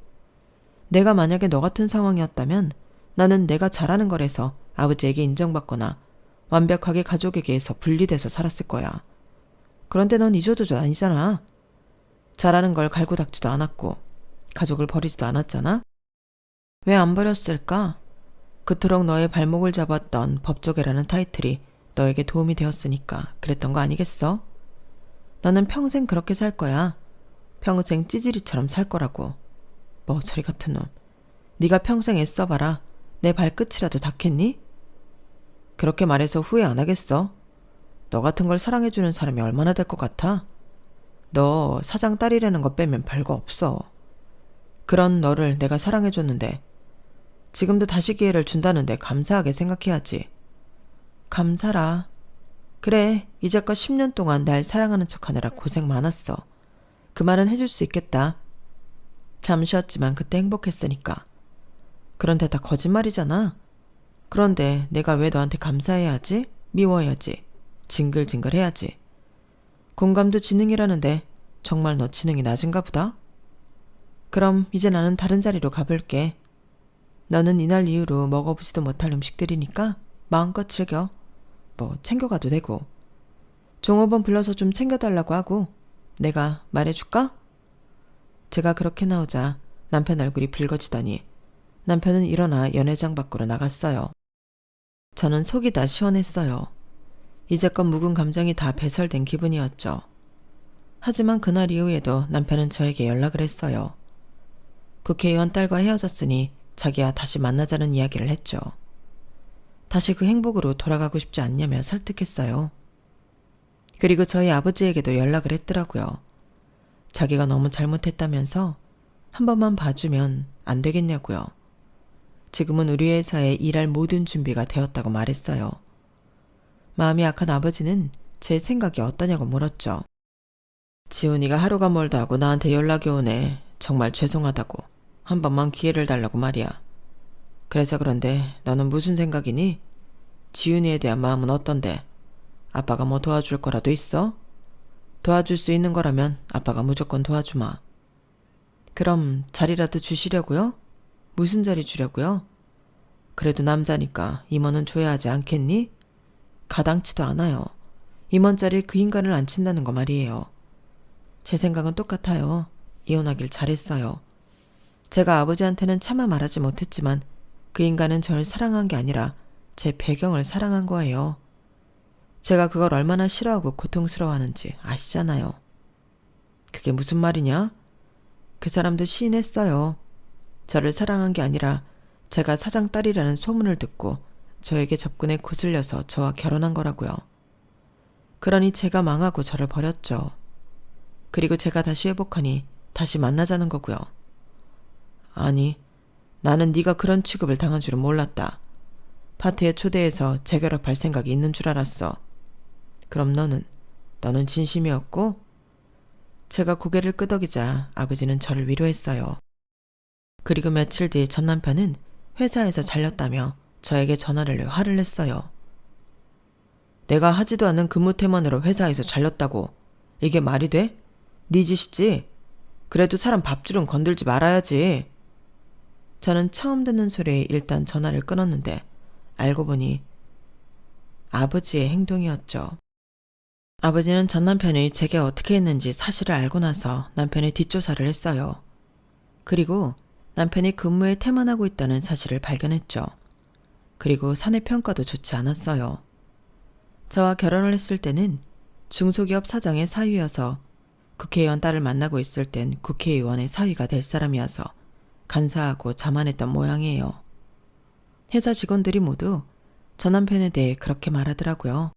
내가 만약에 너 같은 상황이었다면 나는 내가 잘하는 거라서 아버지에게 인정받거나 완벽하게 가족에게서 분리돼서 살았을 거야. 그런데 넌 이조저조 아니잖아. 잘하는 걸 갈고 닦지도 않았고 가족을 버리지도 않았잖아. 왜 안 버렸을까? 그토록 너의 발목을 잡았던 법조계라는 타이틀이 너에게 도움이 되었으니까 그랬던 거 아니겠어? 너는 평생 그렇게 살 거야. 평생 찌질이처럼 살 거라고. 뭐 저리 같은 놈. 네가 평생 애써봐라. 내 발끝이라도 닿겠니? 그렇게 말해서 후회 안 하겠어? 너 같은 걸 사랑해주는 사람이 얼마나 될 것 같아? 너 사장 딸이라는 거 빼면 별거 없어. 그런 너를 내가 사랑해줬는데 지금도 다시 기회를 준다는데 감사하게 생각해야지. 감사라. 그래, 이제껏 10년 동안 날 사랑하는 척하느라 고생 많았어. 그 말은 해줄 수 있겠다. 잠시였지만 그때 행복했으니까. 그런데 다 거짓말이잖아. 그런데 내가 왜 너한테 감사해야지? 미워해야지? 징글징글해야지? 공감도 지능이라는데 정말 너 지능이 낮은가 보다? 그럼 이제 나는 다른 자리로 가볼게. 너는 이날 이후로 먹어보지도 못할 음식들이니까 마음껏 즐겨. 뭐 챙겨가도 되고. 종업원 불러서 좀 챙겨달라고 하고 내가 말해줄까? 제가 그렇게 나오자 남편 얼굴이 붉어지더니 남편은 일어나 연회장 밖으로 나갔어요. 저는 속이 다 시원했어요. 이제껏 묵은 감정이 다 배설된 기분이었죠. 하지만 그날 이후에도 남편은 저에게 연락을 했어요. 국회의원 딸과 헤어졌으니 자기야 다시 만나자는 이야기를 했죠. 다시 그 행복으로 돌아가고 싶지 않냐며 설득했어요. 그리고 저희 아버지에게도 연락을 했더라고요. 자기가 너무 잘못했다면서 한 번만 봐주면 안 되겠냐고요. 지금은 우리 회사에 일할 모든 준비가 되었다고 말했어요. 마음이 약한 아버지는 제 생각이 어떠냐고 물었죠. 지훈이가 하루가 멀다 하고 나한테 연락이 오네. 정말 죄송하다고. 한 번만 기회를 달라고 말이야. 그래서 그런데 너는 무슨 생각이니? 지훈이에 대한 마음은 어떤데? 아빠가 뭐 도와줄 거라도 있어? 도와줄 수 있는 거라면 아빠가 무조건 도와주마. 그럼 자리라도 주시려고요? 무슨 자리 주려고요? 그래도 남자니까 임원은 줘야 하지 않겠니? 가당치도 않아요. 임원 자리에 그 인간을 앉힌다는 거 말이에요. 제 생각은 똑같아요. 이혼하길 잘했어요. 제가 아버지한테는 차마 말하지 못했지만 그 인간은 저를 사랑한 게 아니라 제 배경을 사랑한 거예요. 제가 그걸 얼마나 싫어하고 고통스러워하는지 아시잖아요. 그게 무슨 말이냐? 그 사람도 시인했어요. 저를 사랑한 게 아니라 제가 사장 딸이라는 소문을 듣고 저에게 접근해 거슬려서 저와 결혼한 거라고요. 그러니 제가 망하고 저를 버렸죠. 그리고 제가 다시 회복하니 다시 만나자는 거고요. 아니, 나는 네가 그런 취급을 당한 줄은 몰랐다. 파티에 초대해서 재결합할 생각이 있는 줄 알았어. 그럼 너는 진심이었고? 제가 고개를 끄덕이자 아버지는 저를 위로했어요. 그리고 며칠 뒤 전 남편은 회사에서 잘렸다며 저에게 전화를 내 화를 냈어요. 내가 하지도 않은 근무 태만으로 회사에서 잘렸다고. 이게 말이 돼? 네 짓이지? 그래도 사람 밥줄은 건들지 말아야지. 저는 처음 듣는 소리에 일단 전화를 끊었는데 알고 보니 아버지의 행동이었죠. 아버지는 전 남편이 제게 어떻게 했는지 사실을 알고 나서 남편의 뒷조사를 했어요. 그리고 남편이 근무에 태만하고 있다는 사실을 발견했죠. 그리고 사내 평가도 좋지 않았어요. 저와 결혼을 했을 때는 중소기업 사장의 사위여서 국회의원 딸을 만나고 있을 땐 국회의원의 사위가 될 사람이어서 간사하고 자만했던 모양이에요. 회사 직원들이 모두 저 남편에 대해 그렇게 말하더라고요.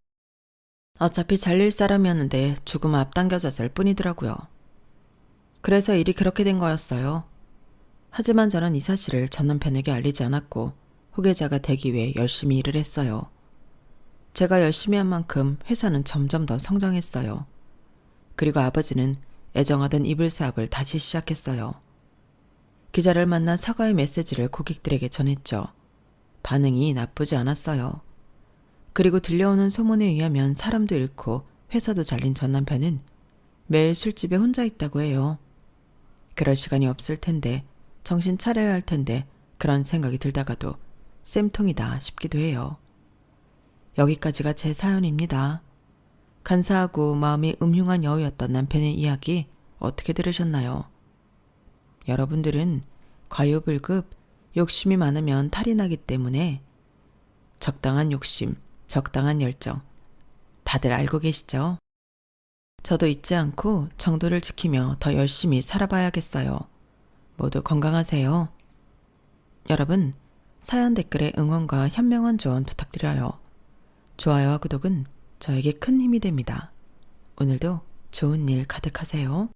어차피 잘릴 사람이었는데 죽음 앞당겨졌을 뿐이더라고요. 그래서 일이 그렇게 된 거였어요. 하지만 저는 이 사실을 전 남편에게 알리지 않았고 후계자가 되기 위해 열심히 일을 했어요. 제가 열심히 한 만큼 회사는 점점 더 성장했어요. 그리고 아버지는 애정하던 이불 사업을 다시 시작했어요. 기자를 만나 사과의 메시지를 고객들에게 전했죠. 반응이 나쁘지 않았어요. 그리고 들려오는 소문에 의하면 사람도 잃고 회사도 잘린 전 남편은 매일 술집에 혼자 있다고 해요. 그럴 시간이 없을 텐데, 정신 차려야 할 텐데 그런 생각이 들다가도 쌤통이다 싶기도 해요. 여기까지가 제 사연입니다. 간사하고 마음이 음흉한 여우였던 남편의 이야기 어떻게 들으셨나요? 여러분들은 과유불급, 욕심이 많으면 탈이 나기 때문에 적당한 욕심, 적당한 열정. 다들 알고 계시죠? 저도 잊지 않고 정도를 지키며 더 열심히 살아봐야겠어요. 모두 건강하세요. 여러분, 사연 댓글에 응원과 현명한 조언 부탁드려요. 좋아요와 구독은 저에게 큰 힘이 됩니다. 오늘도 좋은 일 가득하세요.